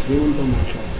శ్రీమంతో మాట్లాడాలి.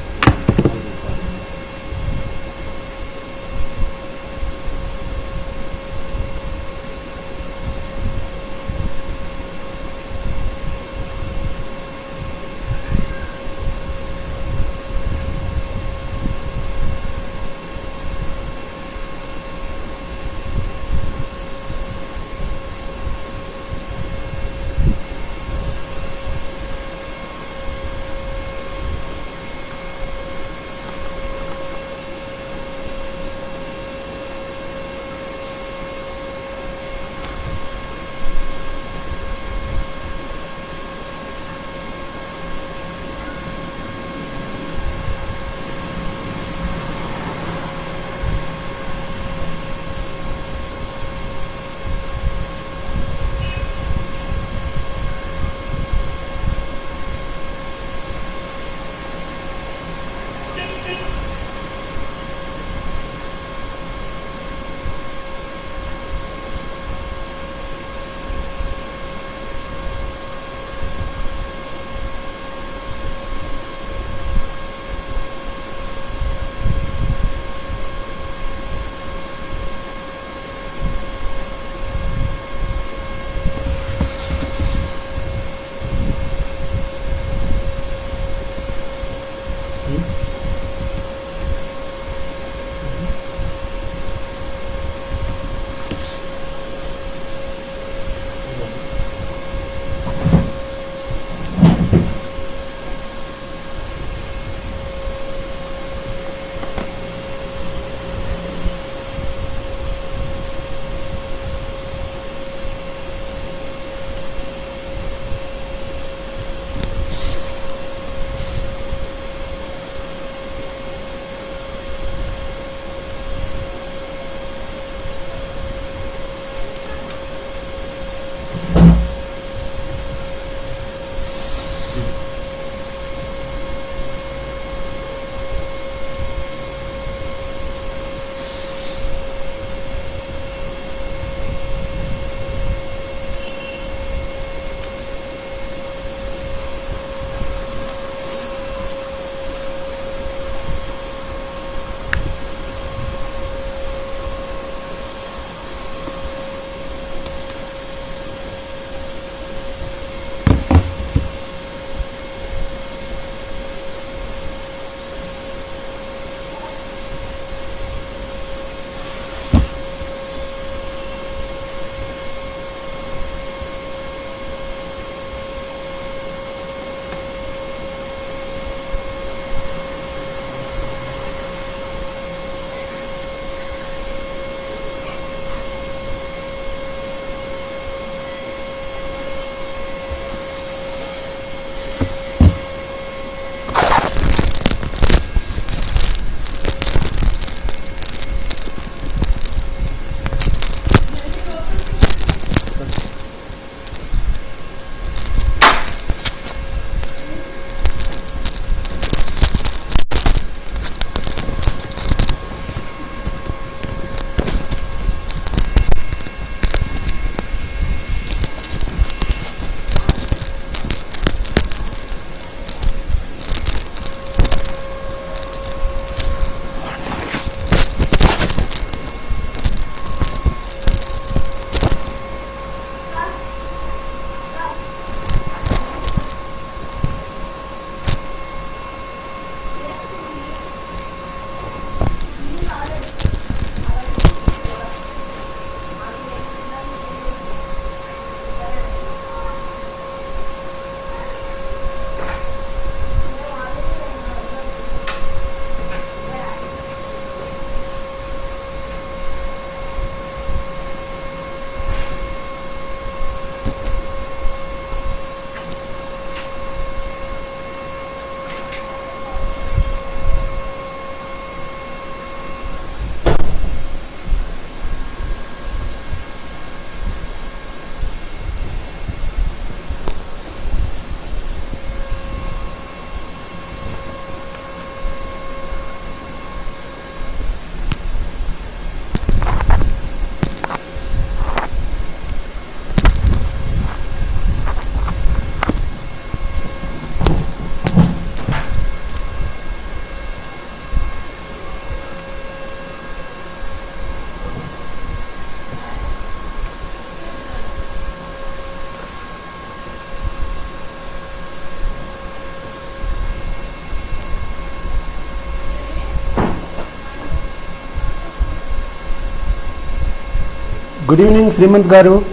Good evening, Srimant Garu.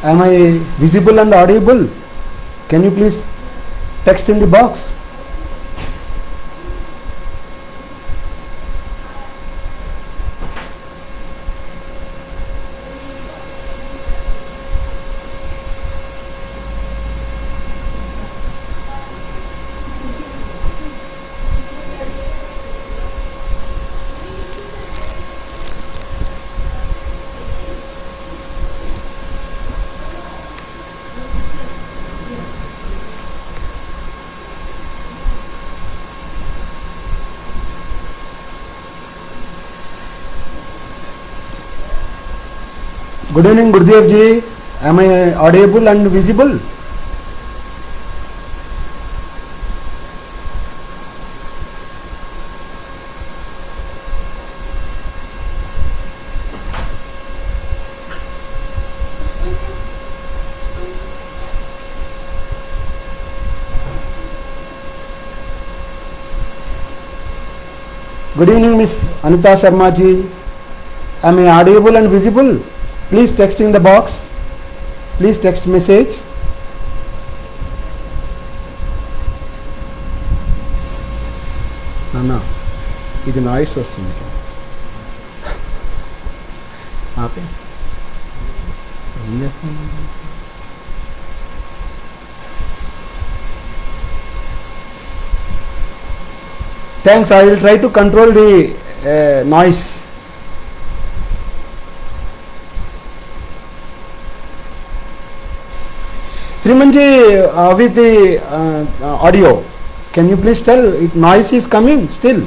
Am I visible and audible? Can you please text in the box? Good evening, Gurudev ji. Am I audible and visible? Good evening, Miss Anita Sharma ji. Am I audible and visible? Please text in the box. Please text message. Nana, ఇది noise వస్తుంది. ఆపే. ఏం చేస్తున్నాను? Thanks. I will try to control the noise. Srimanji, with the audio, can you please tell if noise is coming still?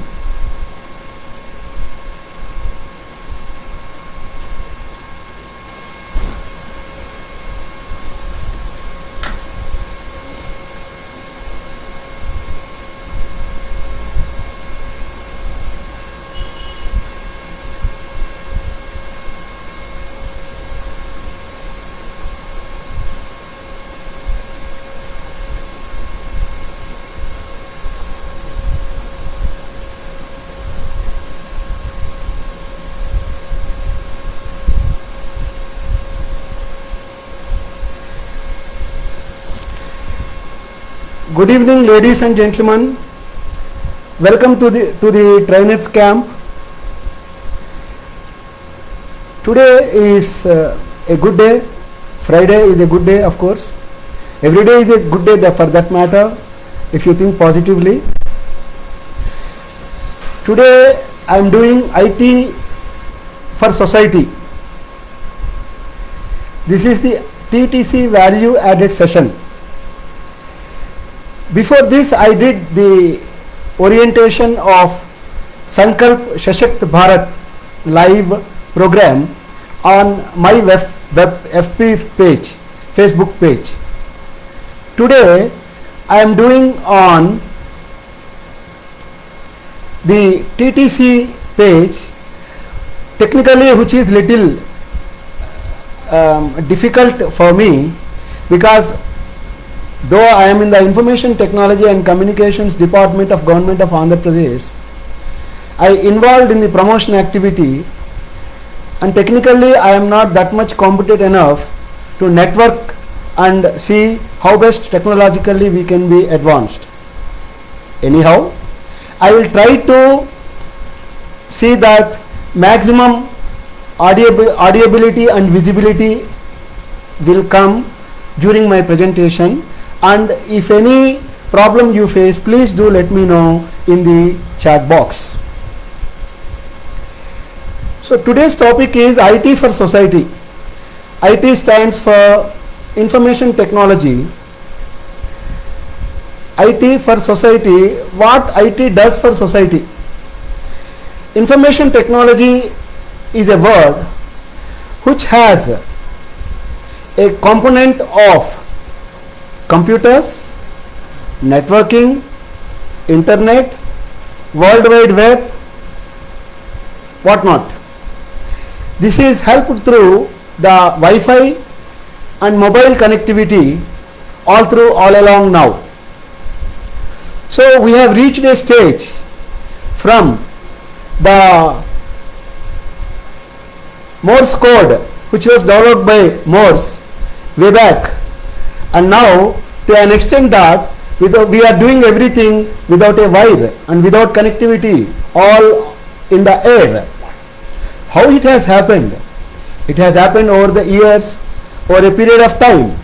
Good evening, ladies and gentlemen. Welcome to the trainers camp. Today is a good day. Friday is a good day, of course. Every day is a good day for that matter, if you think positively. Today I am doing IT for society. This is the TTC value added session. Before this, I did the orientation of Sankalp Shashakt Bharat live program on my FB page, Facebook page. Today, I am doing on the TTC page, technically which is little difficult for me, because though I am in the Information Technology and Communications Department of Government of Andhra Pradesh, I involved in the promotion activity, and technically I am not that much competent enough to network and see how best technologically we can be advanced. Anyhow, I will try to see that maximum audibility and visibility will come during my presentation. And if any problem you face, please do let me know in the chat box. So today's topic is IT for society. IT stands for Information Technology. IT for society. What IT does for society? Information technology is a word which has a component of computers, networking, internet, World Wide Web, whatnot. This is helped through the Wi-Fi and mobile connectivity all along now. So we have reached a stage from the Morse code, which was developed by Morse way back, and now to an extent that we are doing everything without a wire and without connectivity, all in the air. How it has happened? It has happened over the years, over a period of time.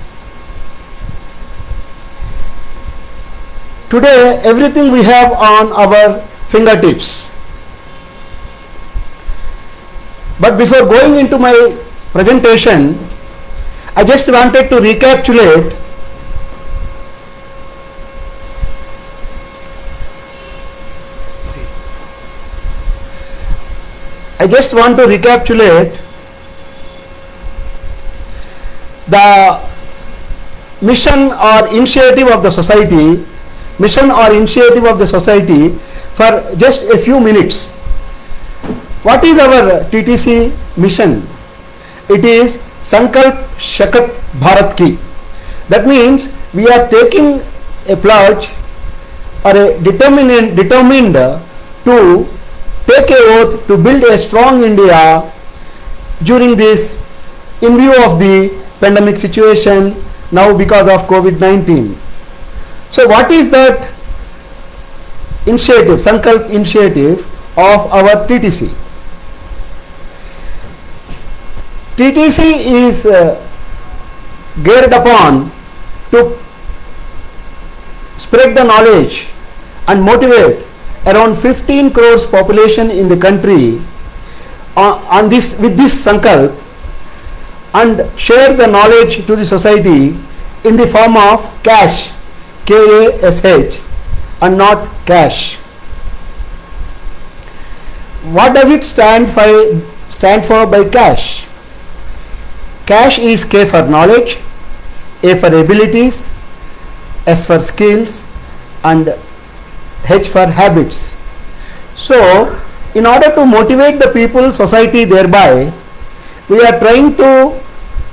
Today, everything we have on our fingertips. But before going into my presentation, I just wanted to recapitulate the mission or initiative of the society, for just a few minutes. What is our TTC mission? It is Sankalp Shakat Bharat Ki. That means we are taking a pledge or a determined to take a oath to build a strong India during this, in view of the pandemic situation now because of COVID-19. So what is that initiative, Sankalp initiative of our TTC? TTC is geared upon to spread the knowledge and motivate around 15 crores population in the country with this Sankalp, and share the knowledge to the society in the form of cash, K-A-S-H, and not cash. What does it stand for by cash? Cash is K for knowledge, A for abilities, S for skills, and H for habits. So, in order to motivate the people, society thereby, we are trying to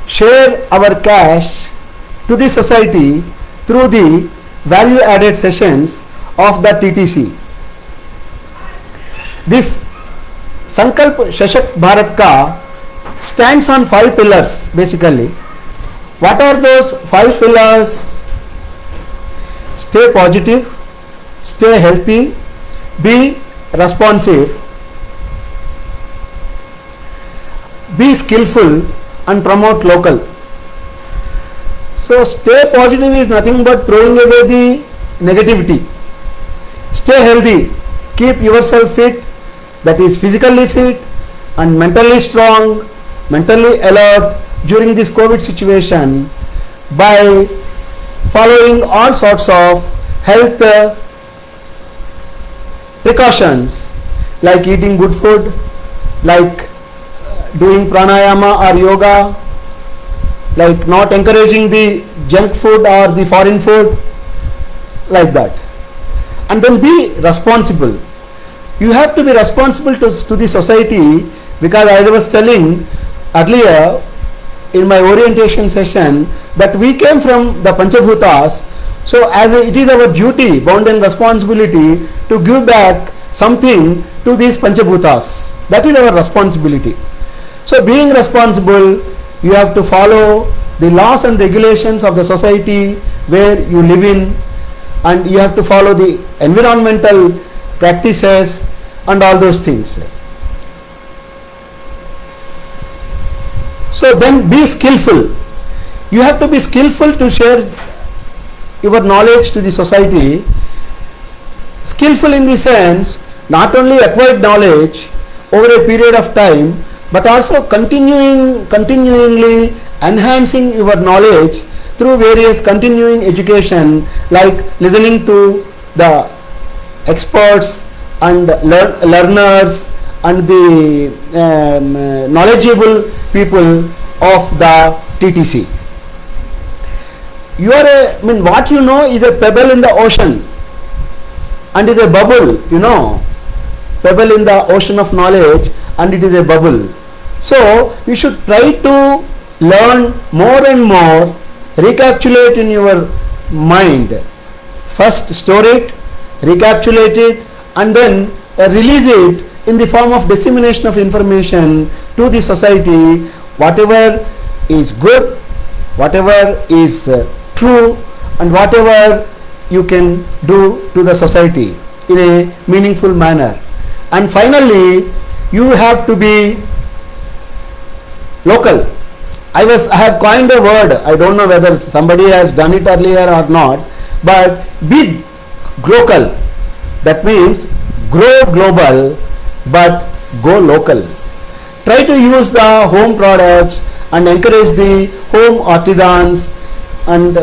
share our cash to the society through the value added sessions of the TTC. This Sankalp Shasakt Bharat Ka stands on 5 pillars basically. What are those 5 pillars? Stay positive, stay healthy, be responsive, be skillful, and promote local. So stay positive is nothing but throwing away the negativity. Stay healthy, keep yourself fit, that is physically fit and mentally strong, mentally alert during this COVID situation by following all sorts of health precautions like eating good food, like doing pranayama or yoga, like not encouraging the junk food or the foreign food, like that. And then be responsible. You have to be responsible to the society, because as I was telling earlier in my orientation session that we came from the Panchabhutas. So as it is our duty, bound and responsibility to give back something to these Panchabhutas. That is our responsibility. So being responsible, you have to follow the laws and regulations of the society where you live in, and you have to follow the environmental practices and all those things. So then be skillful. You have to be skillful to share your knowledge to the society. Skillful in the sense, not only acquired knowledge over a period of time, but also continually enhancing your knowledge through various continuing education, like listening to the experts and learners and the knowledgeable people of the TTC. What you know is a pebble in the ocean and is a bubble, pebble in the ocean of knowledge, and it is a bubble. So you should try to learn more and more, recapitulate in your mind. First store it, recapitulate it, and then release it in the form of dissemination of information to the society whatever is good, whatever is true, and whatever you can do to the society in a meaningful manner. And finally, you have to be local. I have coined a word, I don't know whether somebody has done it earlier or not, but be local. That means grow global but go local. Try to use the home products and encourage the home artisans and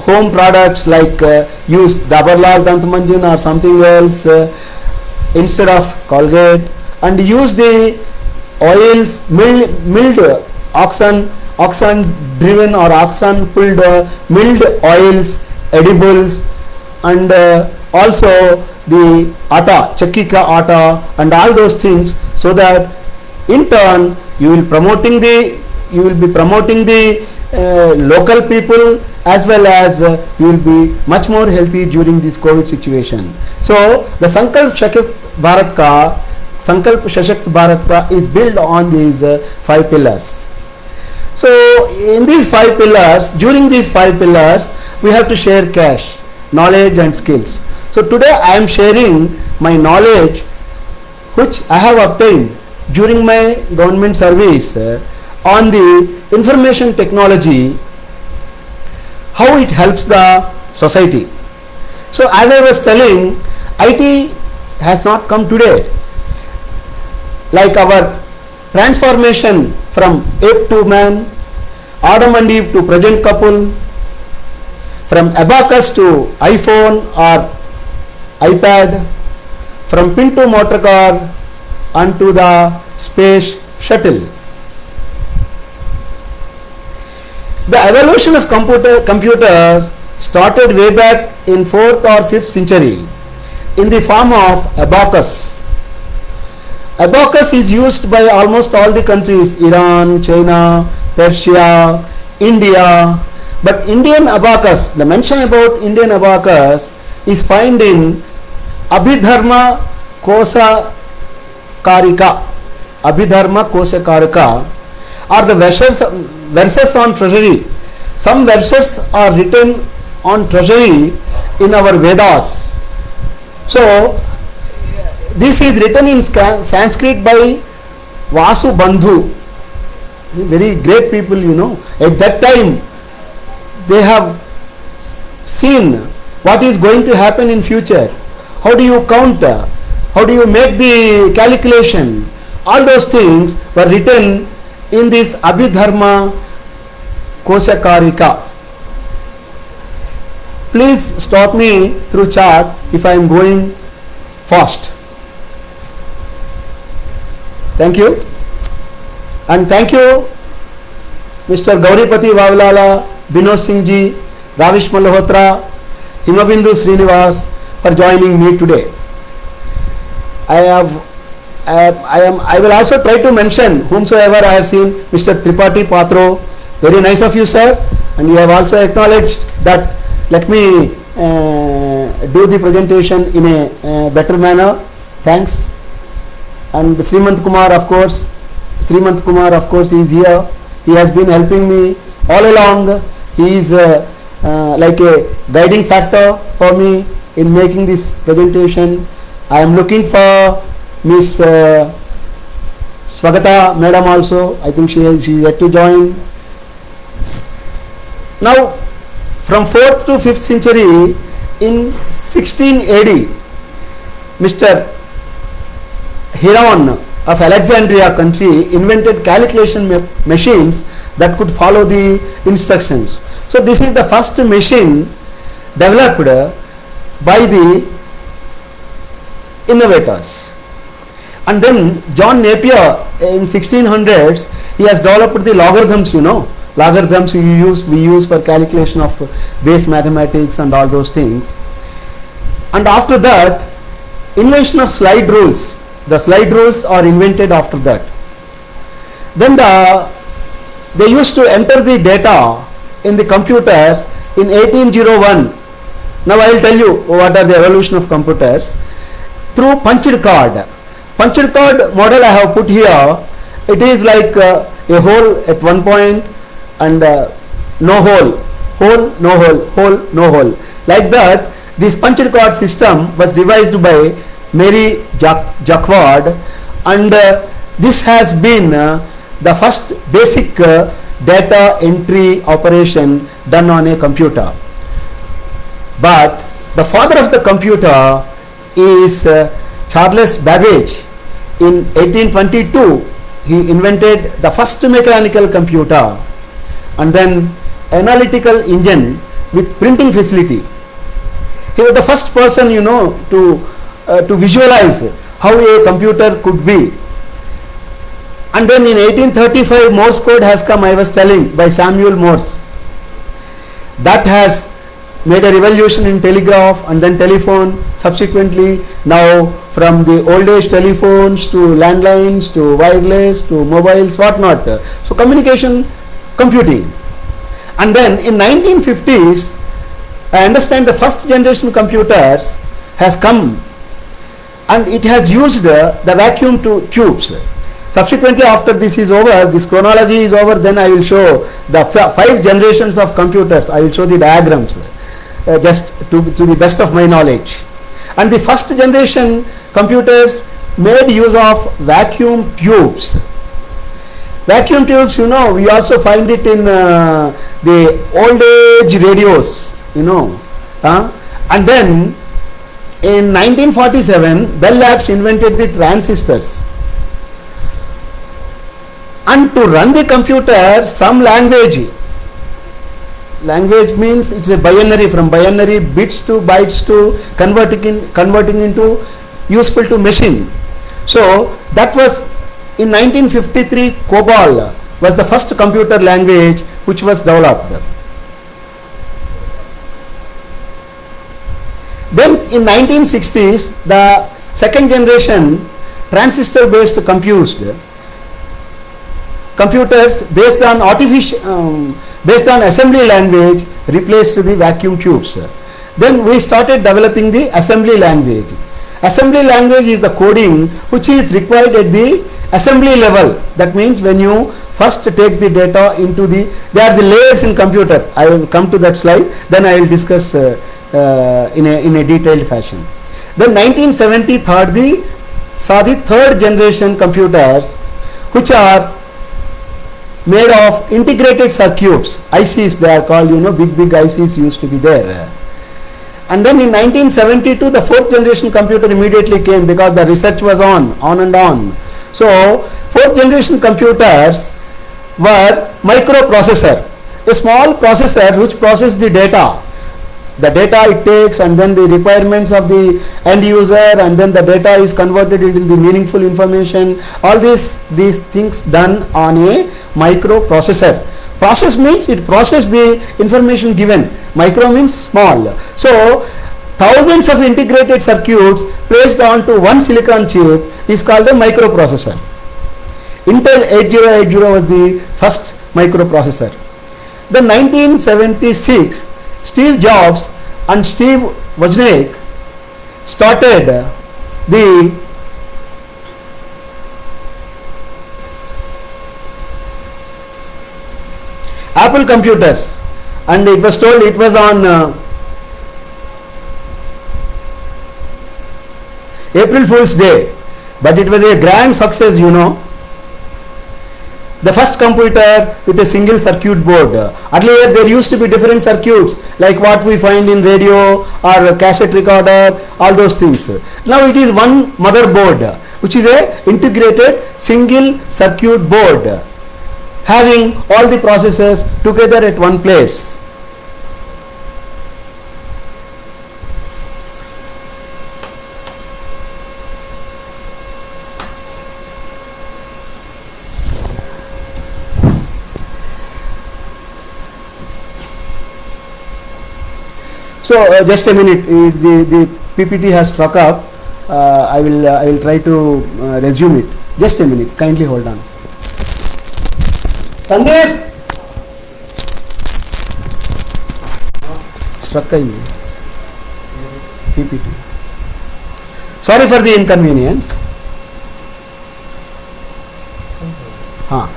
home products like use Dabarlal Dantmanjan or something else instead of Colgate, and use the oils, milled oxen driven or oxen pulled milled oils, edibles, and also the atta, chakki ka atta, and all those things, so that in turn you will be promoting the local people, as well as you will be much more healthy during this COVID situation. So the Sankalp Shashakt Bharat ka is built on these 5 pillars. So in these 5 pillars, during these 5 pillars, we have to share cash, knowledge and skills. So today I am sharing my knowledge which I have obtained during my government service on the information technology, how it helps the society. So as I was telling, IT has not come today. Like our transformation from ape to man, Adam and Eve to present couple, from abacus to iPhone or iPad, from pin to motor car and to the space shuttle. The evolution of computers started way back in 4th or 5th century in the form of abacus. Abacus is used by almost all the countries, Iran, China, Persia, India. But Indian abacus, the mention about Indian abacus is found in Abhidharma Kosa Karika. Abhidharma Kosa Karika are the verses on treasury. Some verses are written on treasury in our Vedas. So this is written in Sanskrit by Vasu Bandhu, very great people, you know. At that time they have seen what is going to happen in future. How do you count? How do you make the calculation? All those things were written in this Abhidharma Kosakarika. Please stop me through chat if I am going fast. Thank you. And thank you Mr. Gauripati Vavilala, Binod Singh ji, Ravish Malhotra, Himabindu Srinivas for joining me today. I will also try to mention whomsoever I have seen. Mr. Tripathi Patro, very nice of you, sir, and you have also acknowledged that let me do the presentation in a better manner. Thanks. And Srimant Kumar, of course, is here. He has been helping me all along. He is like a guiding factor for me in making this presentation. I am looking for Miss Swagata Madam also. I think she is yet to join. Now, from 4th to 5th century, in 16 AD, Mr. Heron of Alexandria country invented calculation machines that could follow the instructions. So this is the first machine developed by the innovators. And then John Napier in 1600s, he has developed the logarithms, you know. Logarithms we use for calculation of base mathematics and all those things. And after that, invention of slide rules. The slide rules are invented after that. Then they used to enter the data in the computers in 1801. Now I will tell you what are the evolution of computers. Through punched card. Punched card model I have put here It is like a hole at one point and no hole, hole, no hole, hole, no hole. Like that, this punched card system was devised by Mary Jacquard, and this has been the first basic data entry operation done on a computer. But the father of the computer is Charles Babbage. In 1822, he invented the first mechanical computer and then analytical engine with printing facility. He was the first person, you know, to visualize how a computer could be. And then in 1835, Morse code has come, I was telling, by Samuel Morse. That has made a revolution in telegraph and then telephone. Subsequently, now from the old age telephones to landlines to wireless to mobiles, whatnot. So communication, computing. And then in 1950s, I understand the first generation computers has come and it has used the vacuum tubes. Subsequently, after this is over, this chronology is over, then I will show the 5 generations of computers. I will show the diagrams just to the best of my knowledge. And the first generation computers made use of vacuum tubes. Vacuum tubes, you know, we also find it in the old age radios, you know. And then in 1947, Bell Labs invented the transistors. And to run the computer, some language means it's a binary, from binary bits to bytes to converting into useful to machine. So that was in 1953, COBOL was the first computer language which was developed. Then in 1960s, the second generation transistor based computers based on based on assembly language replaced the vacuum tubes. Then we started developing the assembly language. Assembly language is the coding which is required at the assembly level. That means when you first take the data into they are the layers in computer. I will come to that slide, then I will discuss in a detailed fashion. Then 1970 saw the third generation computers which are made of integrated circuits, ICs they are called, you know, big ICs used to be there. And then in 1972, the fourth generation computer immediately came because the research was on and on. So fourth generation computers were microprocessor, a small processor which processes the data it takes, and then the requirements of the end user, and then the data is converted into the meaningful information. All these things done on a microprocessor. Process means it processes the information given. Micro means small. So thousands of integrated circuits placed onto one silicon chip is called a microprocessor. Intel 8080 was the first microprocessor. Then 1976, Steve Jobs and Steve Wozniak started the Apple computers, and it was told it was on April Fool's Day, but it was a grand success, you know. The first computer with a single circuit board. Earlier there used to be different circuits like what we find in radio or cassette recorder, all those things. Now it is one motherboard which is a integrated single circuit board having all the processes together at one place. So just a minute, the PPT has struck up. I will try to resume it. Just a minute, kindly hold on. Sandeep, struck PPT. Sorry for the inconvenience. Huh.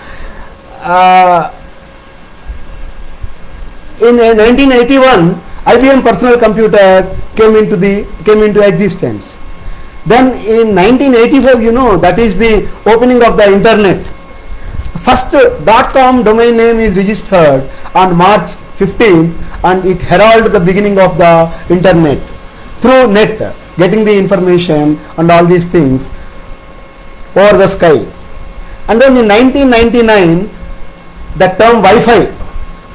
In 1981, IBM personal computer came into existence. Then in 1985, that is the opening of the internet. First .com domain name is registered on March 15th, and it heralded the beginning of the internet through net, getting the information and all these things over the sky. And then in 1999, the term Wi-Fi,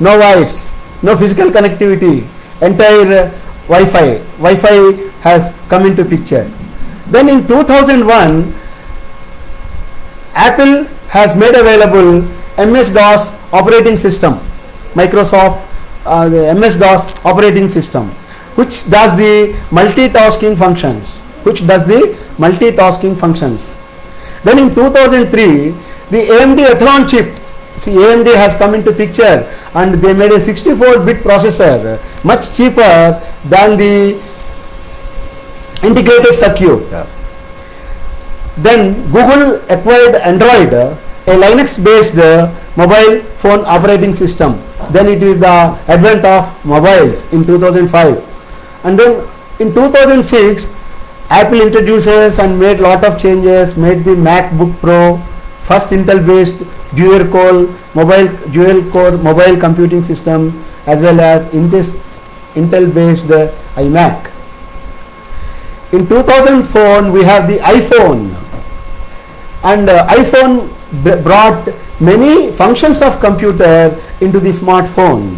no wires, no physical connectivity, entire Wi-Fi has come into picture. Then in 2001, Apple has made available MS-DOS operating system, Microsoft the MS-DOS operating system, which does the multitasking functions. Then in 2003, the AMD Athlon chip, see, AMD has come into picture, and they made a 64-bit processor, much cheaper than the integrated circuit. Then Google acquired Android, a Linux-based mobile phone operating system. Then it is the advent of mobiles in 2005. And then in 2006, Apple introduces and made lot of changes, made the MacBook Pro, first Intel-based dual-core mobile computing system, as well as Intel-based iMac. In 2004, we have the iPhone, and iPhone brought many functions of computer into the smartphone.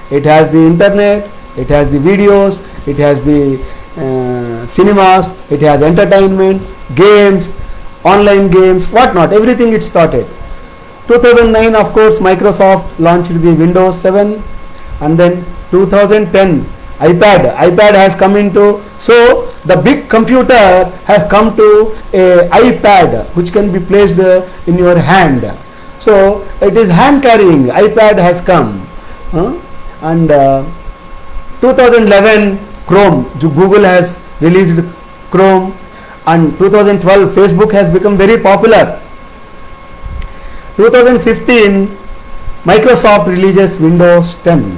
It has the internet, it has the videos, it has the cinemas, it has entertainment, games, online games, whatnot, everything it started. 2009, of course, Microsoft launched the Windows 7, and then 2010, iPad has come into, so the big computer has come to a iPad which can be placed in your hand. So it is hand carrying, iPad has come. And 2011, Chrome, Google has released Chrome, and 2012 Facebook has become very popular. 2015, Microsoft releases Windows 10.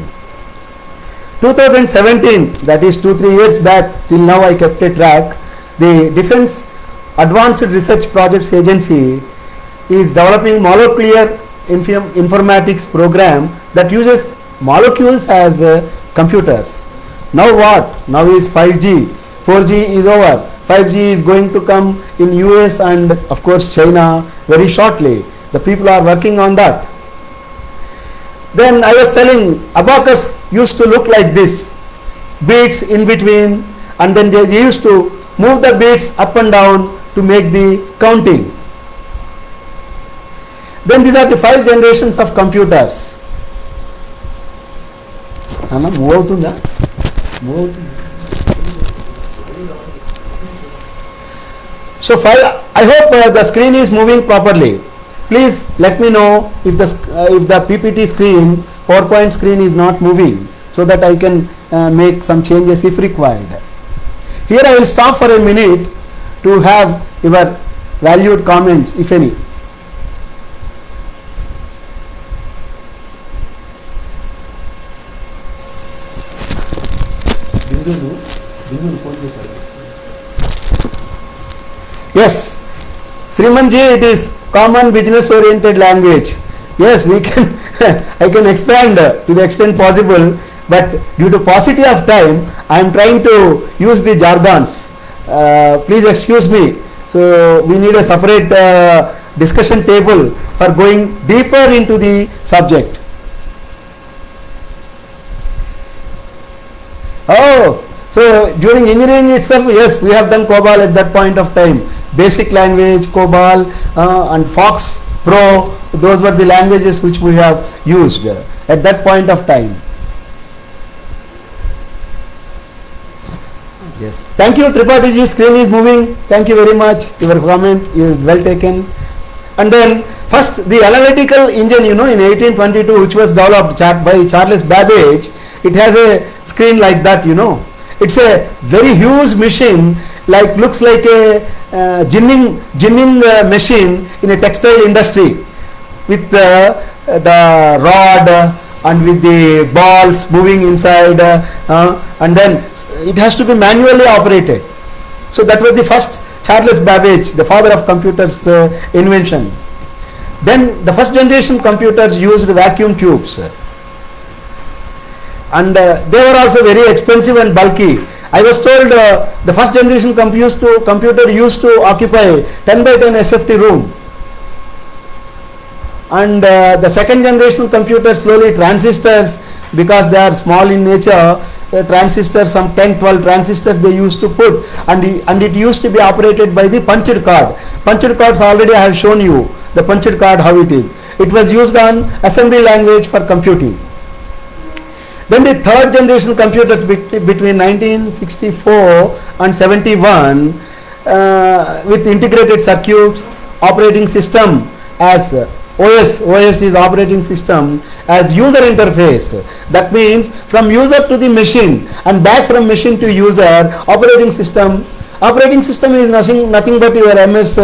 2017, that is 2-3 years back, till now I kept a track, the Defense Advanced Research Projects Agency is developing molecular informatics program that uses molecules as computers. Now what? Now is 5G, 4G is over, 5G is going to come in US and of course China very shortly. The people are working on that. Then I was telling, abacus used to look like this, beads in between, and then they used to move the beads up and down to make the counting. Then these are the 5 generations of computers. So I hope the screen is moving properly. Please let me know if the PPT screen, PowerPoint screen is not moving, so that I can make some changes if required. Here I will stop for a minute to have your valued comments, if any. Yes, Srimanji, it is common business oriented language. Yes, we can I can expand to the extent possible, but due to paucity of time I am trying to use the jargons. Please excuse me. So we need a separate discussion table for going deeper into the subject. Oh, so during engineering itself, yes, we have done COBOL at that point of time. Basic language, COBOL and Fox Pro, those were the languages which we have used at that point of time. Yes. Thank you, Tripathi ji. Screen is moving. Thank you very much. Your comment is well taken. And then first the analytical engine, in 1822, which was developed by Charles Babbage, it has a screen like that, It's a very huge machine, looks like a ginning machine in a textile industry. with the rod and with the balls moving inside, and then it has to be manually operated. So that was the first Charles Babbage, the father of computers, invention. Then the first generation computers used vacuum tubes, and they were also very expensive and bulky. I was told the first generation computer used to occupy 10 by 10 SFT room, and the second generation computer slowly transistors, because they are small in nature, transistors, some 10-12 transistors they used to put, and it used to be operated by the punched card. Punched cards already I have shown you the punched card how it is. It was used on assembly language for computing. Then the third generation computers between 1964 and 71 with integrated circuits, operating system as OS is operating system as user interface. That means from user to the machine and back from machine to user. Operating system is nothing but your MS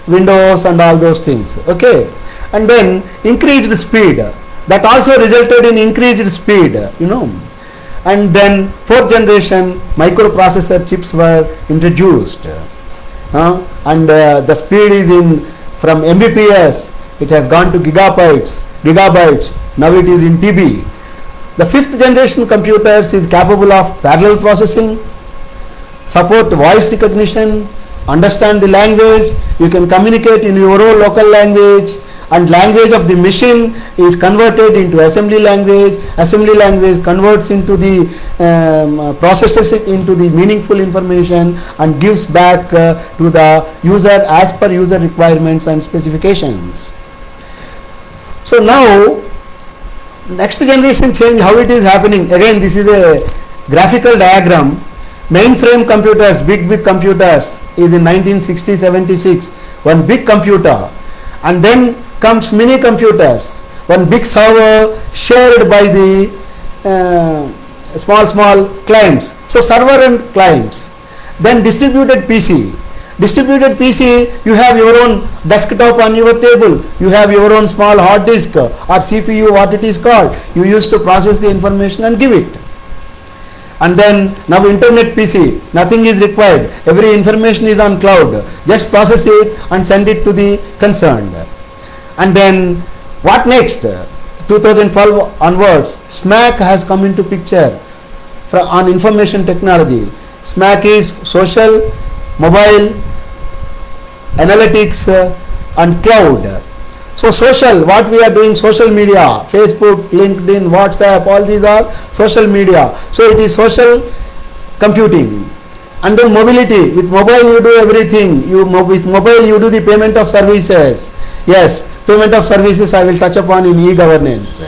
Windows and all those things. Okay, and then increased speed. That also resulted in increased speed, And then fourth generation microprocessor chips were introduced, and the speed is from Mbps. It has gone to gigabytes. Now it is in TB. The fifth generation computers is capable of parallel processing, support voice recognition, understand the language. You can communicate in your own local language, and language of the machine is converted into assembly language. Assembly language converts into the processes it into the meaningful information and gives back to the user as per user requirements and specifications. So now next generation change, how it is happening. Again, this is a graphical diagram. Mainframe computers, big computers is in 1960-76, one big computer, and then comes mini computers, one big server shared by the small clients. So server and clients. Then distributed PC. Distributed PC, you have your own desktop on your table, you have your own small hard disk or CPU, what it is called. You used to process the information and give it. And then now internet PC, nothing is required, every information is on cloud, just process it and send it to the concerned. And then what next? 2012 onwards, SMAC has come into picture on information technology. SMAC is social, mobile, analytics and cloud. So social, what we are doing, social media, Facebook, LinkedIn, WhatsApp, all these are social media. So it is social computing. And then mobility, with mobile you do everything. With mobile you do the payment of services. Yes, payment of services I will touch upon in e-governance.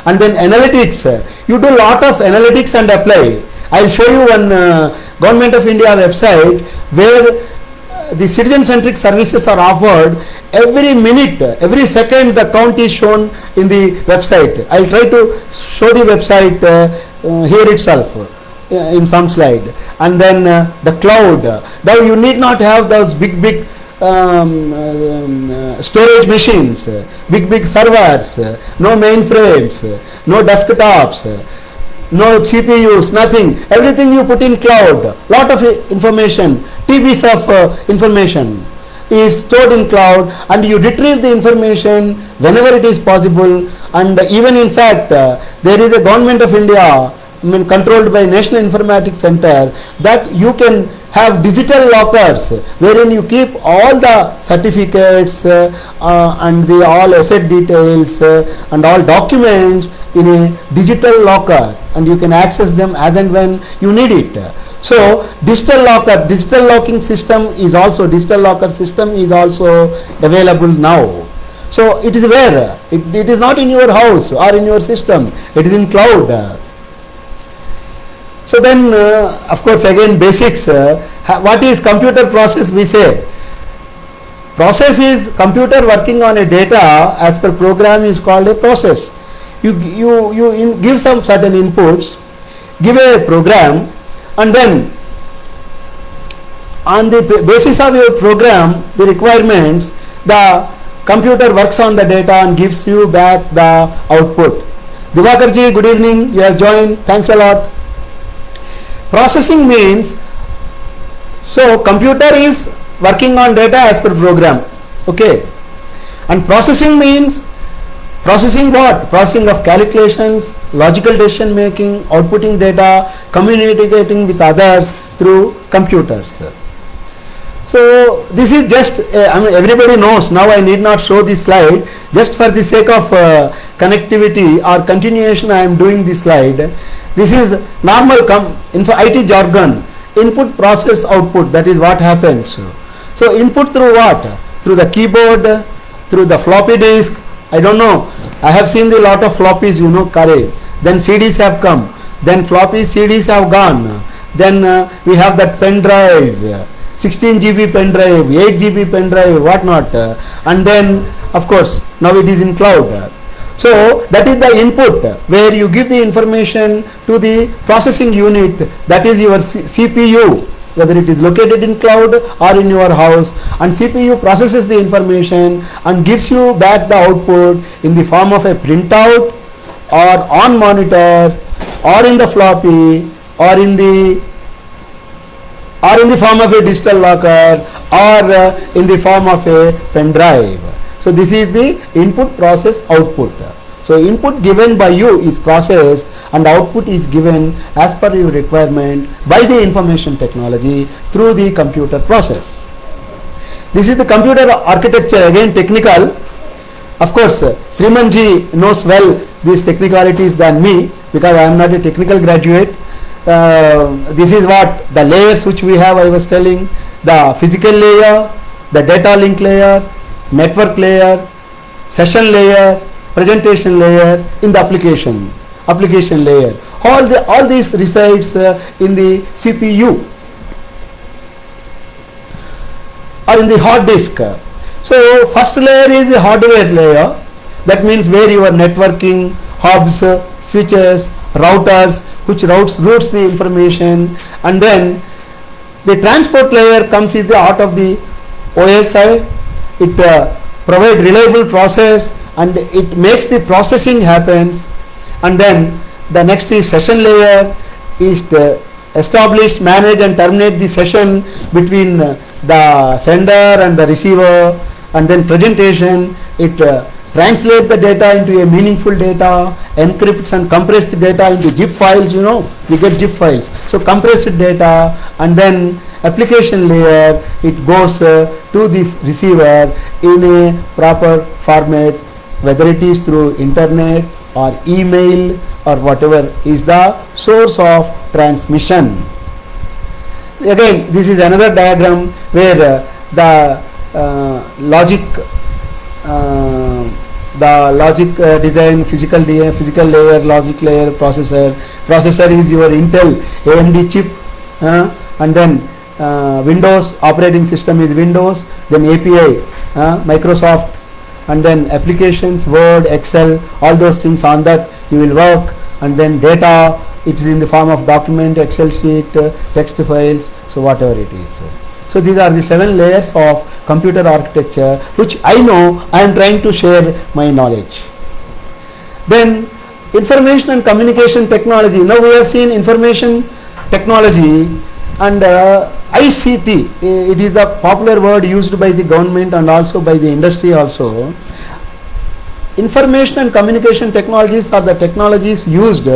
And then analytics, you do lot of analytics and apply. I will show you one Government of India website where the citizen-centric services are offered. Every minute, every second the count is shown in the website. I will try to show the website here itself in some slide. And then the cloud. Now you need not have those big storage machines, big servers, no mainframes, no desktops, no CPUs, nothing. Everything you put in cloud. Lot of information, TBs of information is stored in cloud, and you retrieve the information whenever it is possible. And even in fact, there is a Government of India controlled by National Informatics Center that you can have digital lockers wherein you keep all the certificates and the all asset details and all documents in a digital locker, and you can access them as and when you need it. So digital locking system is also available now. So it is where? It is not in your house or in your system, it is in cloud. So then of course again basics, what is computer process? We say process is computer working on a data as per program is called a process. You give some certain inputs, give a program, and then on the basis of your program, the requirements, the computer works on the data and gives you back the output. Divakarji, good evening, you have joined, thanks a lot. Processing means, so computer is working on data as per program, okay, and processing means processing what? Processing of calculations, logical decision making, outputting data, communicating with others through computers. So this is just, I mean, everybody knows, now I need not show this slide, just for the sake of connectivity or continuation I am doing this slide. This is normal IT jargon, input, process, output, that is what happens. So input through what? Through the keyboard, through the floppy disk, I don't know, I have seen a lot of floppies, you know, Kare. Then CDs have come, then floppy CDs have gone, then we have that pen drives, 16 GB pen drive, 8 GB pen drive, what not, and then of course now it is in cloud. So that is the input where you give the information to the processing unit, that is your CPU, whether it is located in cloud or in your house, and CPU processes the information and gives you back the output in the form of a printout or on monitor or in the floppy or in the form of a digital locker or in the form of a pen drive. So this is the input, process, output. So input given by you is processed and output is given as per your requirement by the information technology through the computer process. This is the computer architecture, again technical. Of course, Srimanji knows well these technicalities than me because I am not a technical graduate. This is what the layers which we have, I was telling, the physical layer, the data link layer, network layer, session layer, presentation layer, in the application layer. All these resides in the CPU or in the hard disk. So first layer is the hardware layer, that means where your networking, hubs, switches, routers, which routes the information, and then the transport layer comes in the heart of the OSI. It provides reliable process and it makes the processing happens, and then the next is session layer, is to establish, manage and terminate the session between the sender and the receiver, and then presentation, it translate the data into a meaningful data, encrypts and compress the data into zip files, you know, we get zip files. So compressed data, and then application layer, it goes to this receiver in a proper format, whether it is through internet or email or whatever is the source of transmission. Again, this is another diagram where the logic design, physical layer, logic layer, processor is your Intel AMD chip, and then Windows operating system is Windows, then API Microsoft, and then applications, Word, Excel, all those things on that you will work, and then data, it is in the form of document, Excel sheet, text files, so whatever it is. So these are the 7 layers of computer architecture which I know, I am trying to share my knowledge. Then information and communication technology. Now we have seen information technology and ICT. It is the popular word used by the government and also by the industry also. Information and communication technologies are the technologies used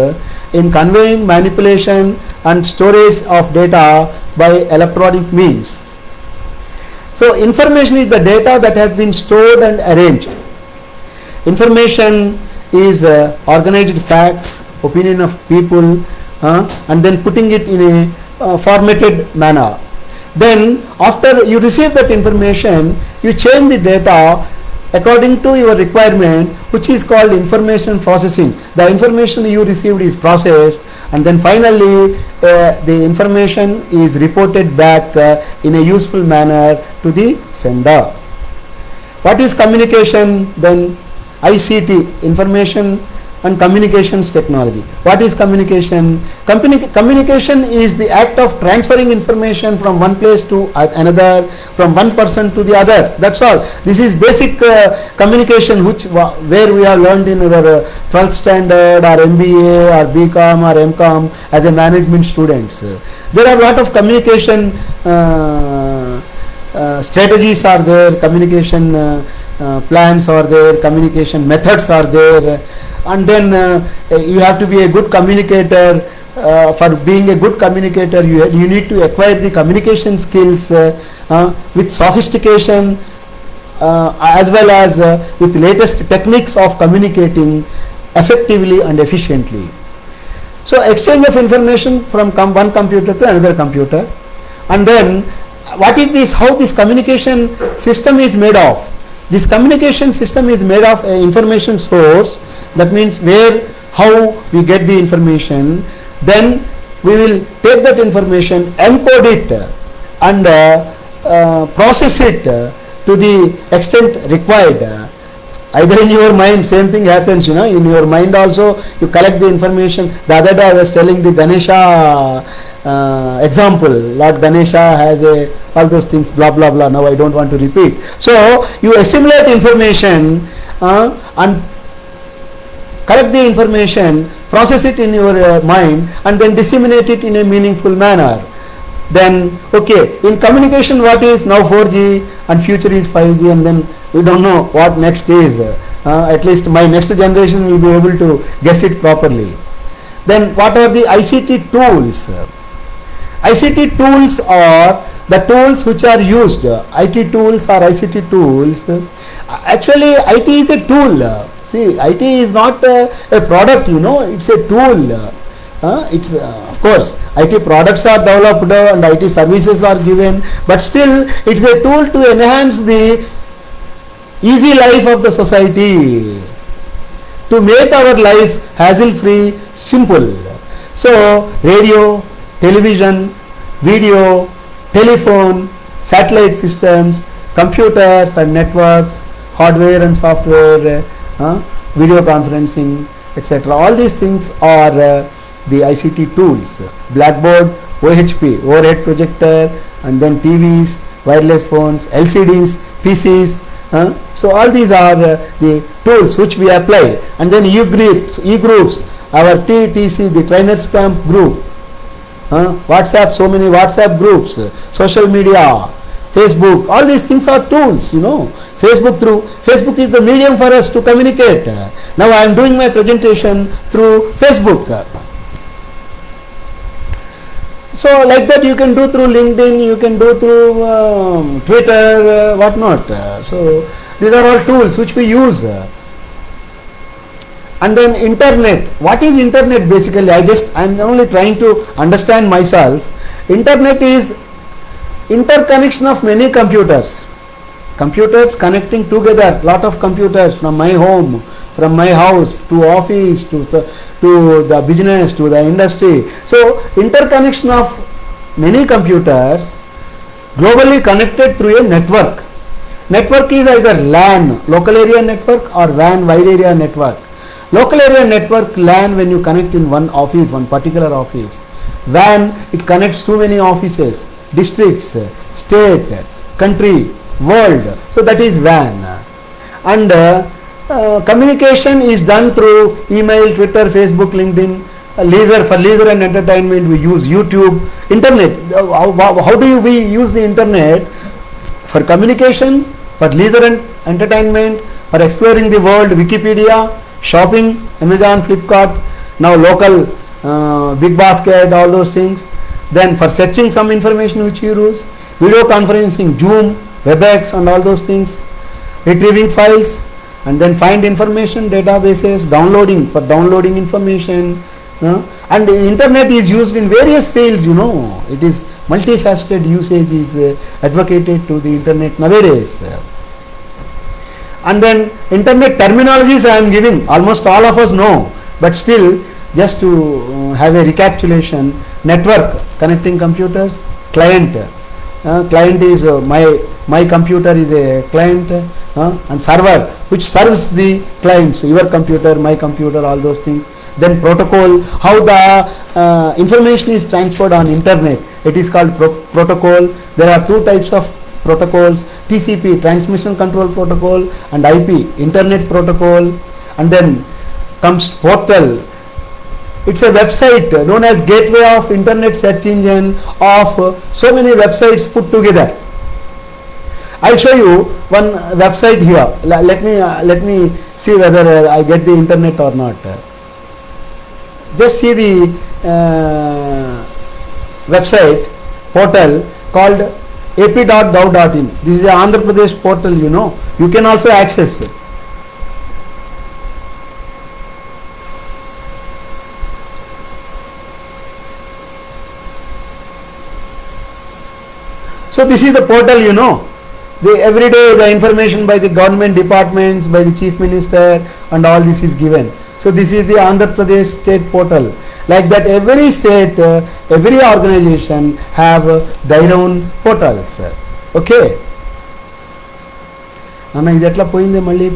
in conveying, manipulation and storage of data by electronic means. So information is the data that has been stored and arranged. Information is organized facts, opinion of people, and then putting it in a formatted manner. Then after you receive that information, you change the data according to your requirement, which is called information processing. The information you received is processed, and then finally the information is reported back in a useful manner to the sender. What is communication? Then ICT, information and communications technology. What is communication? Communication is the act of transferring information from one place to another, from one person to the other. That's all. This is basic communication, where we have learned in our 12th standard or MBA or BCom or MCom as a management students. There are a lot of communication strategies are there, communication plans are there, communication methods are there, and then you have to be a good communicator. For being a good communicator, you need to acquire the communication skills with sophistication as well as with latest techniques of communicating effectively and efficiently. So exchange of information from one computer to another computer, and then what is this, how this communication system is made of? This communication system is made of an information source, that means how we get the information, then we will take that information, encode it and process it to the extent required. Either in your mind, same thing happens, in your mind also you collect the information. The other day I was telling the Ganesha example. Lord Ganesha has all those things, blah blah blah. Now I don't want to repeat. So you assimilate information and collect the information, process it in your mind, and then disseminate it in a meaningful manner. Then, okay, in communication, what is now 4G and future is 5G, and then we don't know what next is. At least my next generation will be able to guess it properly. Then what are the ICT tools? ICT tools are the tools which are used. IT tools or ICT tools. Actually, IT is a tool. See, IT is not a product, it's a tool. It's of course IT products are developed and IT services are given, but still it's a tool to enhance the easy life of the society, to make our life hassle-free, simple. So radio, television, video, telephone, satellite systems, computers and networks, hardware and software, video conferencing, etc. All these things are the ICT tools. Blackboard, OHP, overhead projector, and then TVs, wireless phones, LCDs, PCs. So all these are the tools which we apply. And then e-groups, our TTC, the trainers camp group, WhatsApp, so many WhatsApp groups, social media, Facebook, all these things are tools, Facebook is the medium for us to communicate. Now I am doing my presentation through Facebook. So like that you can do through LinkedIn, you can do through Twitter, whatnot. So these are all tools which we use. And then internet. What is internet basically? I am only trying to understand myself. Internet is interconnection of many computers. Computers connecting together, lot of computers from my home, from my house to office to the business to the industry. So interconnection of many computers globally connected through a network. Network is either LAN, local area network, or WAN, wide area network. Local area network, LAN, when you connect in one office, one particular office. WAN, it connects too many offices, districts, state, country, world. So that is WAN. And communication is done through email, Twitter, Facebook, LinkedIn. For leisure and entertainment we use YouTube. Internet, how do we use the internet? For communication, for leisure and entertainment, for exploring the world, Wikipedia, shopping, Amazon, Flipkart, now local, Big Basket, all those things. Then for searching some information which you use, video conferencing, Zoom, WebEx and all those things, retrieving files, and then find information, databases, for downloading information. And the internet is used in various fields, it is multifaceted usage is advocated to the internet nowadays. And then internet terminologies I am giving, almost all of us know, but still just to have a recapitulation: network, connecting computers; client, Client is my computer is a client, and server which serves the clients, your computer, my computer, all those things. Then protocol, how the information is transferred on internet, it is called protocol. There are two types of protocols: TCP, transmission control protocol, and IP, internet protocol. And then comes portal. It's a website known as gateway of internet search engine of so many websites put together. I'll show you one website here. Let me see whether I get the internet or not. Just see the website portal called ap.gov.in. This is the Andhra Pradesh portal, you know. You can also access it. So this is the portal, you know. Every day the information by the government departments, by the chief minister, and all this is given. So this is the Andhra Pradesh state portal. Like that, every state, every organization have their own portals. Okay. Anna, idu etla poyinde malli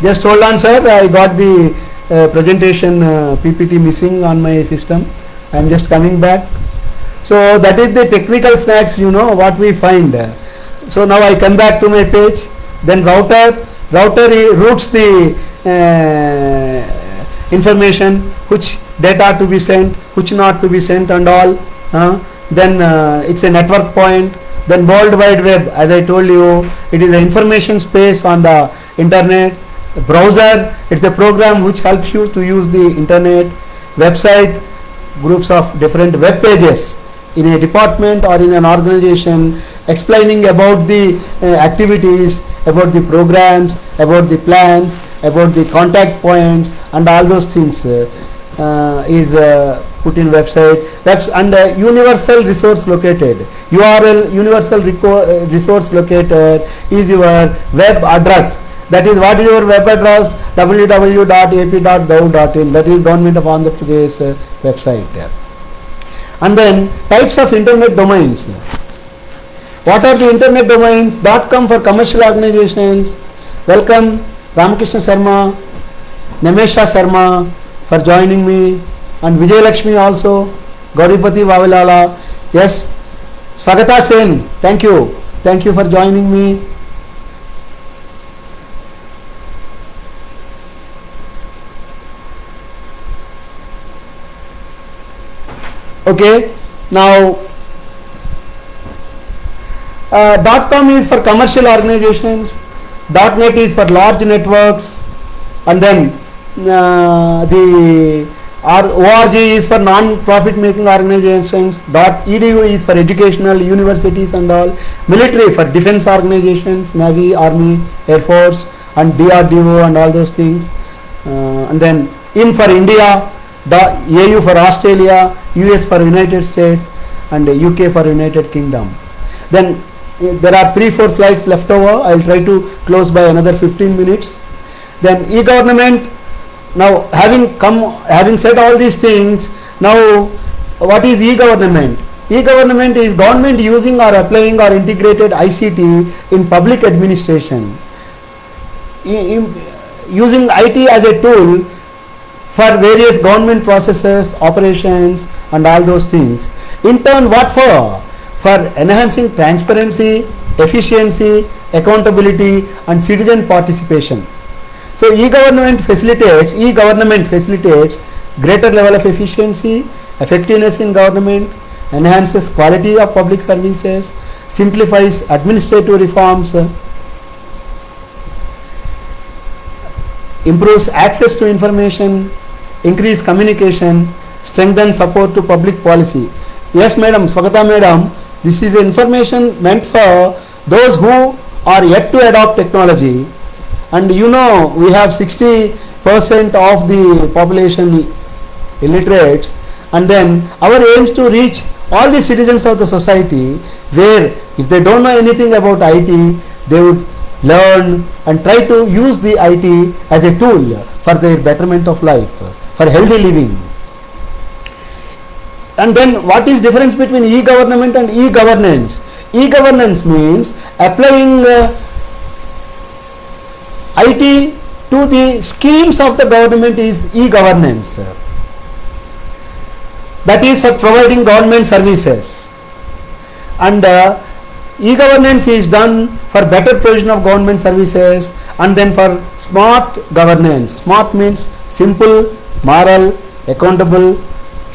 just hold on, sir. I got the presentation PPT missing on my system. I am just coming back. So that is the technical snacks, you know, what we find. So now I come back to my page. Then router routes the information, which data to be sent, which not to be sent, and all. Then it's a network point. Then World Wide Web, as I told you, it is the information space on the internet. The browser, it's a program which helps you to use the internet. Website, groups of different web pages in a department or in an organization explaining about the activities, about the programs, about the plans, about the contact points, and all those things is put in website. And universal resource located. URL, universal resource located, is your web address. That is, what is your web address? www.ap.gov.in. That is Government of Andhra Pradesh website. And then types of internet domains. What are the internet domains? .com for commercial organizations. Welcome Ramakrishna Sharma, Namesha Sharma for joining me, and Vijay Lakshmi also, Gauripati Vavilala. Yes, Swagata Sen, thank you for joining me. Okay, now .com is for commercial organizations, .net is for large networks, and then the .org is for non-profit making organizations, .edu is for educational, universities and all, military for defense organizations, Navy, Army, Air Force, and DRDO and all those things, and then in for India, AU for Australia, US for United States, and UK for United Kingdom. Then there are 3-4 slides left over. I will try to close by another 15 minutes. Then e-government. Now having said all these things, now what is e-government? E-government is government using or applying or integrated ICT in public administration. Using IT as a tool for various government processes, operations, and all those things. In turn, what for? For enhancing transparency, efficiency, accountability, and citizen participation. So e-government facilitates greater level of efficiency, effectiveness in government, enhances quality of public services, simplifies administrative reforms, improves access to information, increase communication, strengthen support to public policy. Yes, madam, Swagata madam, this is information meant for those who are yet to adopt technology. And you know, we have 60% of the population illiterates, and then our aim is to reach all the citizens of the society, where if they don't know anything about IT, they would learn and try to use the IT as a tool for their betterment of life, for healthy living. And then what is difference between e-government and e-governance? E-governance means applying IT to the schemes of the government is e-governance. That is for providing government services. And e-governance is done for better provision of government services, and then for smart governance. Smart means simple, moral, accountable,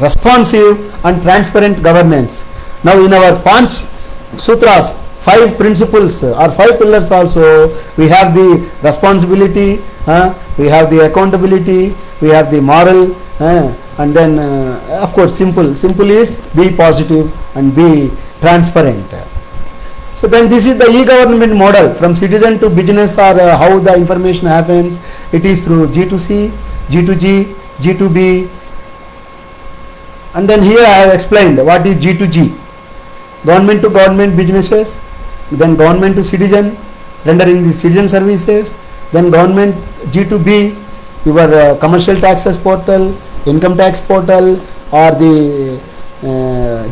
responsive and transparent governance. Now in our Panch Sutras, 5 principles or 5 pillars also, we have the responsibility, we have the accountability, we have the moral, and then of course simple. Simple is be positive and be transparent. So then this is the e-government model from citizen to business, or how the information happens. It is through G2C, G2G, G2B, and then here I have explained what is G2G. Government to government businesses, then government to citizen, rendering the citizen services, then government G2B, your commercial taxes portal, income tax portal, or the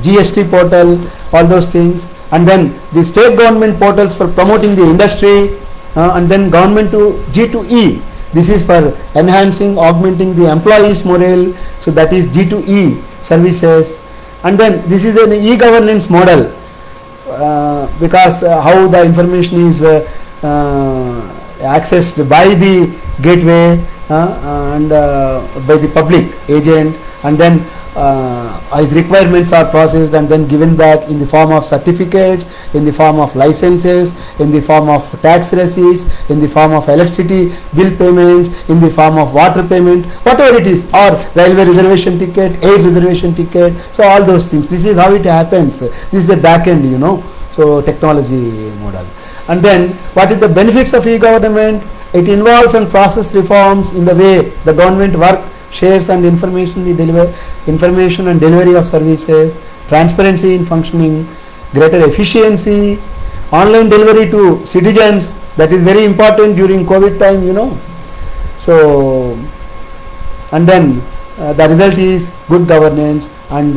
GST portal, all those things, and then the state government portals for promoting the industry, and then government to G2E. This is for enhancing, augmenting the employees' morale, so that is G2E services. And then this is an e-governance model, because how the information is accessed by the gateway and by the public agent, and then as requirements are processed and then given back in the form of certificates, in the form of licenses, in the form of tax receipts, in the form of electricity bill payments, in the form of water payment, whatever it is, or railway reservation ticket, air reservation ticket. So all those things, this is how it happens. This is the back end, so technology model. And then what is the benefits of e-government? It involves and process reforms in the way the government work, shares and information and delivery of services, transparency in functioning, greater efficiency, online delivery to citizens, that is very important during COVID time, So, and then the result is good governance and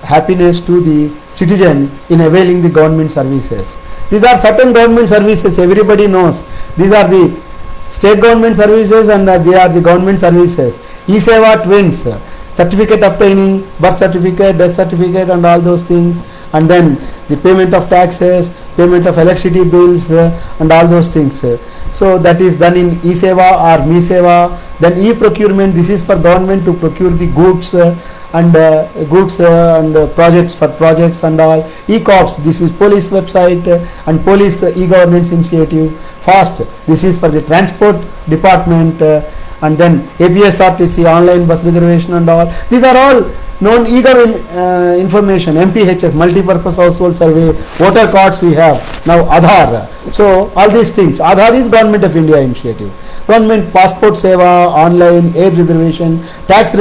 happiness to the citizen in availing the government services. These are certain government services, everybody knows. These are the state government services and they are the government services. E-Seva twins, certificate obtaining, birth certificate, death certificate and all those things, and then the payment of taxes, payment of electricity bills and all those things. So that is done in E-Seva or Me-Seva. Then e-procurement, this is for government to procure the goods and projects for projects and all. E-Corps, this is police website and police e-governance initiative. FAST, this is for the transport department, and then APSRTC, online bus reservation and all. These are all known e-government information. MPHS, multi-purpose household survey, voter cards we have. Now Aadhaar. So all these things. Aadhaar is Government of India initiative. Government passport seva, online, air reservation, tax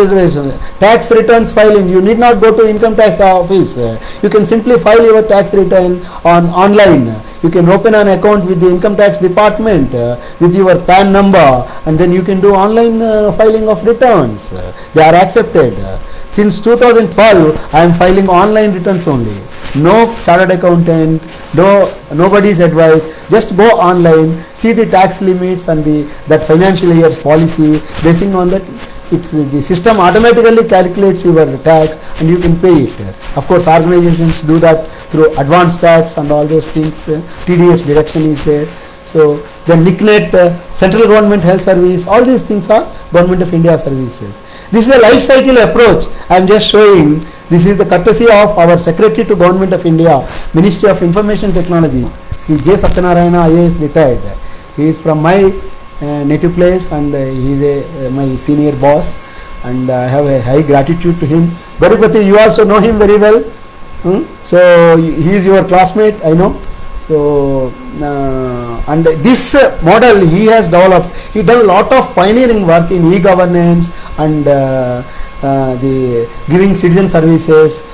returns filing. You need not go to income tax office. You can simply file your tax return online. You can open an account with the income tax department with your PAN number, and then you can do online filing of returns. They are accepted. Since 2012, I am filing online returns only. No chartered accountant, nobody's advice. Just go online, see the tax limits and that financial year's policy. Basing on that, the system automatically calculates your tax and you can pay it. Of course, organizations do that through advanced tax and all those things. TDS deduction is there. So the NICNET, Central Government Health Service, all these things are Government of India services. This is a life cycle approach. I am just showing. This is the courtesy of our Secretary to Government of India, Ministry of Information Technology, Sri J. Satyanarayana IAS retired. He is from my native place and he is my senior boss, and I have a high gratitude to him. Garupati, you also know him very well. So he is your classmate, I know. So and this model he has developed. He done a lot of pioneering work in e-governance and the giving citizen services.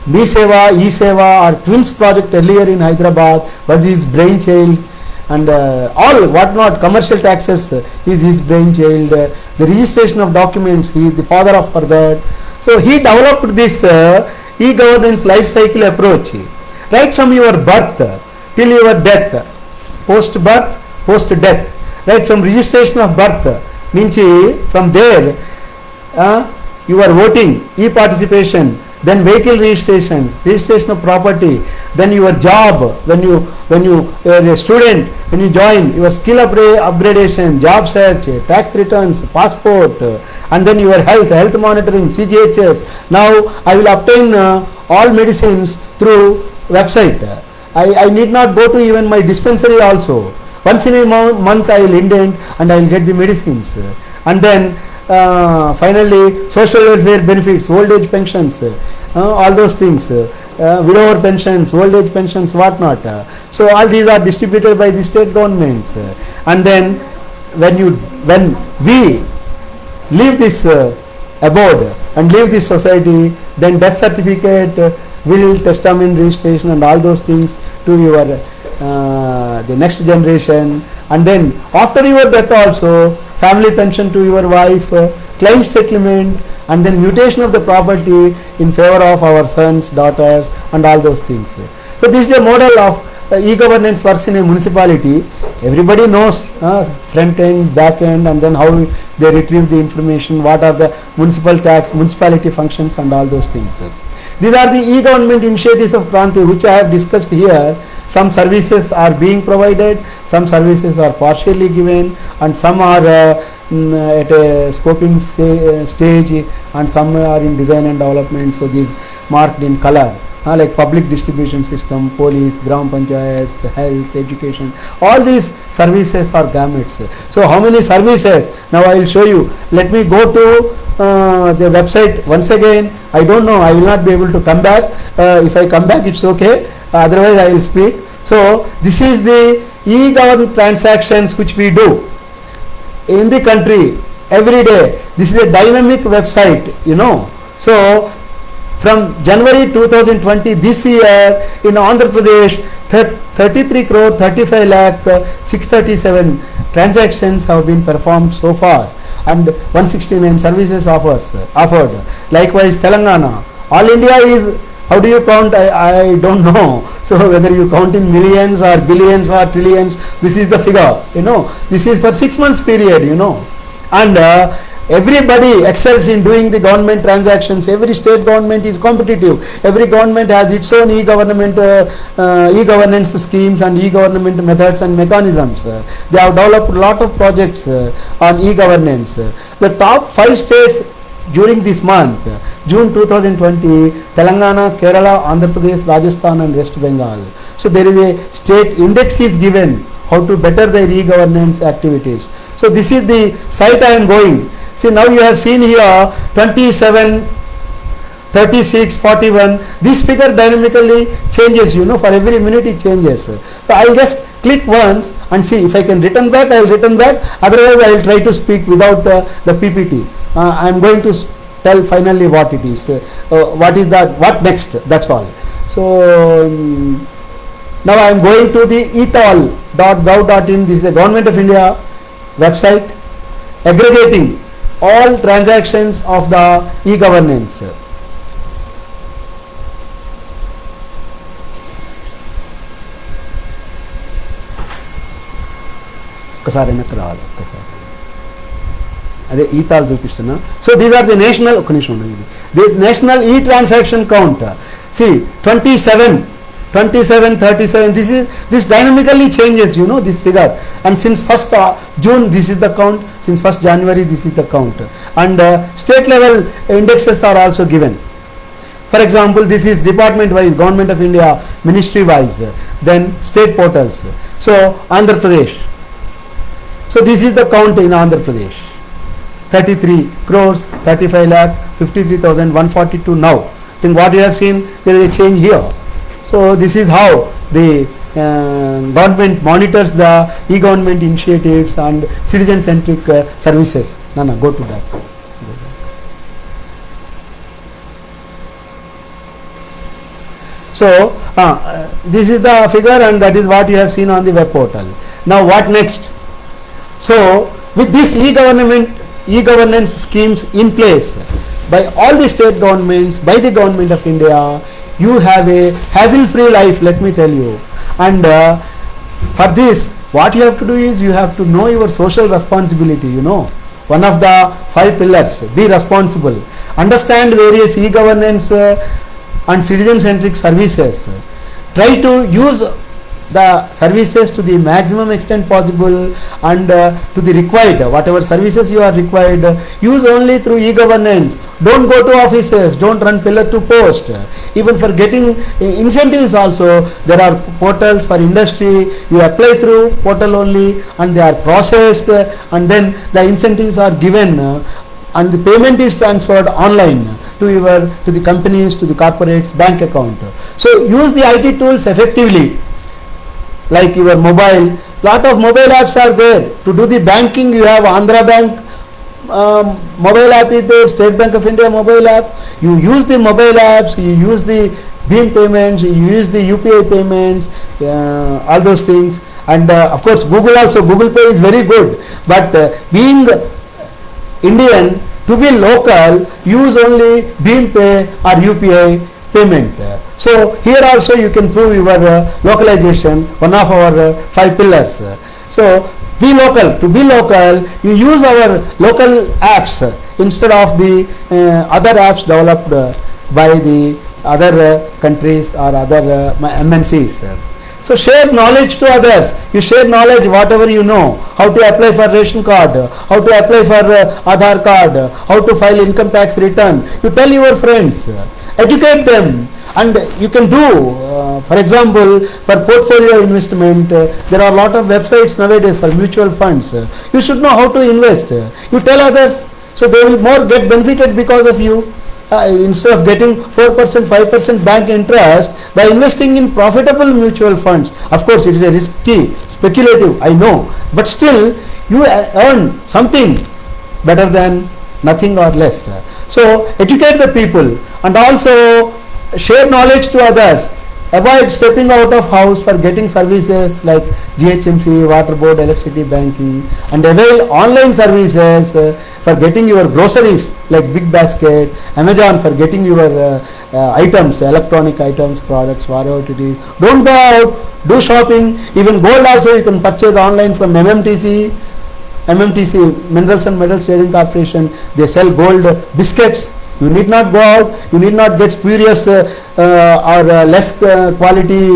Me-Seva, E-Seva or Twins project earlier in Hyderabad was his brainchild, and all what not commercial taxes is his brainchild. The registration of documents, he is the father of for that. So he developed this e-governance life cycle approach, right from your birth till your death, post birth, post death, right from registration of birth nunchi, from there you are voting, e-participation, then vehicle registration, registration of property, then your job, when you are a student, when you join, your skill upgradation, job search, tax returns, passport, and then your health monitoring, CGHS. Now I will obtain all medicines through website. I need not go to even my dispensary also. Once in a month I will indent and I will get the medicines. And then finally social welfare benefits, old age pensions, all those things, widower pensions, old age pensions, what not. So all these are distributed by the state governments. And then when we leave this abode and leave this society, then death certificate, will, testament, registration and all those things to your the next generation. And then after your death also, family pension to your wife, claim settlement, and then mutation of the property in favor of our sons, daughters and all those things. So this is a model of e-governance works in a municipality. Everybody knows front end, back end, and then how they retrieve the information, what are the municipal tax, municipality functions and all those things. These are the e-government initiatives of Kranti which I have discussed here. Some services are being provided, some services are partially given, and some are at a scoping stage, and some are in design and development. So these marked in color, like public distribution system, police, gram panchayats, health, education, all these services are gamuts. So how many services? Now I will show you. Let me go to the website once again. I don't know, I will not be able to come back. If I come back, it's okay, otherwise I will speak. So this is the e-government transactions which we do in the country every day. This is a dynamic website, you know. So from January 2020 this year in Andhra Pradesh, 33 crore 35 lakh 637 transactions have been performed so far, and 169 services offered. Likewise Telangana, all India is, how do you count? I don't know. So whether you count in millions or billions or trillions, this is the figure, you know. This is for 6 months period, you know. And everybody excels in doing the government transactions. Every state government is competitive. Every government has its own e-governance schemes and e-government methods and mechanisms. They have developed a lot of projects on e-governance. The top 5 states during this month, June 2020, Telangana, Kerala, Andhra Pradesh, Rajasthan and West Bengal. So there is a state index is given how to better their e-governance activities. So this is the site I am going. See, now you have seen here 27, 36, 41. This figure dynamically changes, you know, for every minute it changes. So I will just click once and see if I can return back, I will return back. Otherwise I will try to speak without the PPT. I am going to tell finally what it is. What is that? What next? That's all. So now I am going to the etol.gov.in. This is the Government of India website aggregating all transactions of the e-governance. అదే ఈతాలు చూపిస్తున్నా. So these are the national, ఒక నిమిషం ఉండండి, the national ఈ transaction count. C 27, 37, this dynamically changes, you know, this figure. And since 1st June this is the count, since 1st January this is the count, and state level indexes are also given. For example, this is department wise, Government of India, ministry wise, then state portals. So Andhra Pradesh, so this is the count in Andhra Pradesh, 33 crores 35 lakh 53,142 now. I think what you have seen, there is a change here. So this is how the government monitors the e-government initiatives and citizen-centric services. Nana, go to that. So this is the figure, and that is what you have seen on the web portal. Now what next? So with this e-governance schemes in place by all the state governments, by the government of India, you have a hassle-free life, let me tell you. And for this, what you have to do is you have to know your social responsibility, you know. One of the 5 pillars, be responsible. Understand various e-governance and citizen-centric services. Try to use the services to the maximum extent possible, and to the required, whatever services you are required, use only through e-governance. Don't go to offices, don't run pillar to post. Even for getting incentives also, there are portals for industry, you apply through portal only, and they are processed, and then the incentives are given, and the payment is transferred online to the companies, to the corporates bank account. So use the IT tools effectively, like your mobile. Lot of mobile apps are there. To do the banking, you have Andhra Bank mobile app is there, State Bank of India mobile app. You use the mobile apps, you use the BHIM payments, you use the UPI payments, all those things. And of course Google also, Google Pay is very good. But being Indian, to be local, use only BHIM Pay or UPI payment. So here also you can prove your localization, one of our 5 pillars. So be local. To be local, you use our local apps instead of the other apps developed by the other countries or other MNCs. So share knowledge to others. You share knowledge, whatever you know, how to apply for ration card, how to apply for Aadhaar card, how to file income tax return. You tell your friends, educate them. And you can do, for example, for portfolio investment, there are a lot of websites nowadays for mutual funds. You should know how to invest. You tell others, so they will more get benefited because of you. Instead of getting 4%, 5% bank interest, by investing in profitable mutual funds. Of course, it is a risky, speculative, I know, but still you earn something better than nothing or less. So educate the people and also share knowledge to others. Avoid stepping out of house for getting services like GHMC, water board, electricity, banking, and avail online services for getting your groceries like Big Basket, Amazon for getting your items, electronic items, products, whatever it is. Don't go out, do shopping. Even gold also you can purchase online from MMTC, Minerals and Metals Trading Corporation. They sell gold biscuits. You need not go out, you need not get spurious or less quality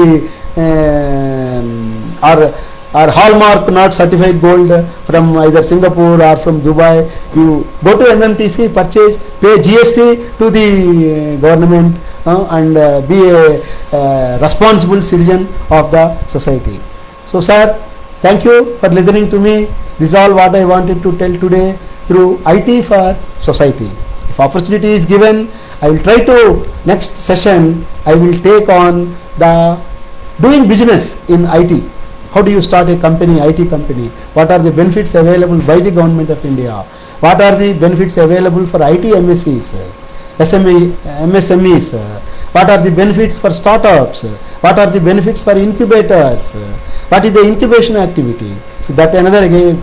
or hallmark not certified gold from either Singapore or from Dubai. You go to MMTC, purchase, pay GST to the government and be a responsible citizen of the society. So sir, thank you for listening to me. This is all what I wanted to tell today through IT for society. If opportunity is given, I will try to, next session, I will take on the doing business in IT. How do you start a company, IT company? What are the benefits available by the government of India? What are the benefits available for IT MSCs, MSMEs? What are the benefits for startups? What are the benefits for incubators? What is the incubation activity? So that another again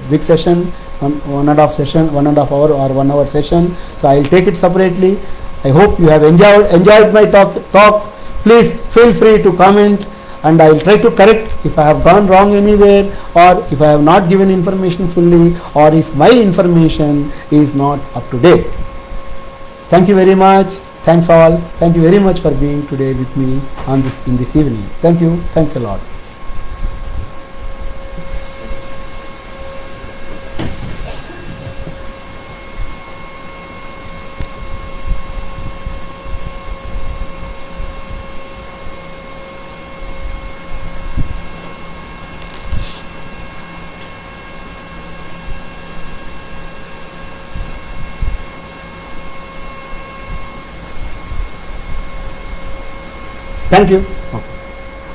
big session. 1.5 hour or 1 hour session. So I will take it separately. I hope you have enjoyed my talk. Please feel free to comment, and I will try to correct if I have gone wrong anywhere, or if I have not given information fully, or if my information is not up to date. Thank you very much. Thanks all. Thank you very much for being today with me on in this evening. Thank you. Thanks a lot. Thank you.